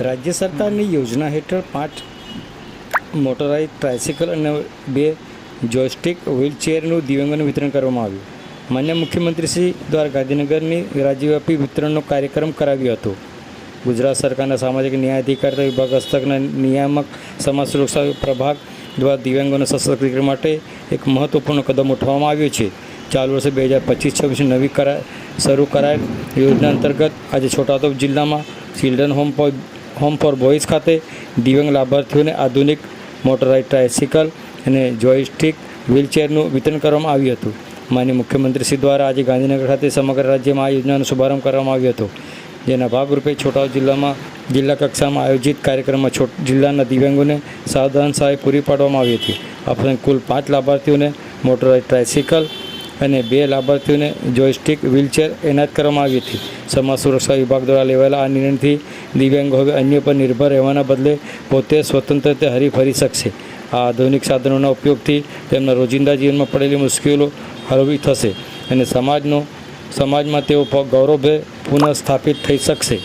રાજ્ય સરકારની યોજના હેઠળ 5 મોટરાઇઝ ટ્રાયસિકલ અને 2 જોયસ્ટિક વ્હીલચેરનું દિવ્યાંગોને વિતરણ કરવામાં આવ્યું. માન્ય મુખ્યમંત્રીશ્રી દ્વારા ગાંધીનગરની રાજ્યવ્યાપી વિતરણનો કાર્યક્રમ કરાવ્યો હતો. ગુજરાત સરકારના સામાજિક ન્યાય અધિકારીતા વિભાગ હસ્તકના નિયામક સમાજ સુરક્ષા પ્રભાગ દ્વારા દિવ્યાંગોના સશક્તિકરણ માટે એક મહત્વપૂર્ણ કદમ ઉઠાવવામાં આવ્યો છે. ચાલુ વર્ષે 2025-26 નવી શરૂ કરાયેલ યોજના અંતર્ગત આજે છોટાઉદેપુર જિલ્લામાં ચિલ્ડ્રન હોમ ફોર બોયઝ ખાતે દિવ્યાંગ લાભાર્થીઓને આધુનિક મોટરાઇઝ ટ્રાયસિકલ અને જોયસ્ટિક વ્હીલચેરનું વિતરણ કરવામાં આવ્યું હતું. માનનીય મુખ્યમંત્રીશ્રી દ્વારા આજે ગાંધીનગર ખાતે સમગ્ર રાજ્યમાં આ યોજનાનો શુભારંભ કરવામાં આવ્યો હતો. જેના ભાગરૂપે છોટાઉદેપુર જિલ્લામાં જિલ્લા કક્ષામાં આયોજિત કાર્યક્રમમાં જિલ્લાના દિવ્યાંગોને સાધન સહાય પૂરી પાડવામાં આવી હતી. આ પ્રસંગે કુલ 5 લાભાર્થીઓને મોટરાઇઝ ટ્રાયસિકલ અને 2 લાભાર્થીઓને જોયસ્ટિક વ્હીલચેર એનાયત કરવામાં આવી હતી. સમાજ સુરક્ષા વિભાગ દ્વારા લેવાયેલા આ નિર્ણયથી દિવ્યાંગો હવે અન્ય પર નિર્ભર રહેવાના બદલે પોતે સ્વતંત્ર રીતે હરીફરી શકશે. આ આધુનિક સાધનોના ઉપયોગથી તેમના રોજિંદા જીવનમાં પડેલી મુશ્કેલીઓ હળવી થશે અને સમાજમાં તેઓ ગૌરવભેર પુનઃસ્થાપિત થઈ શકશે.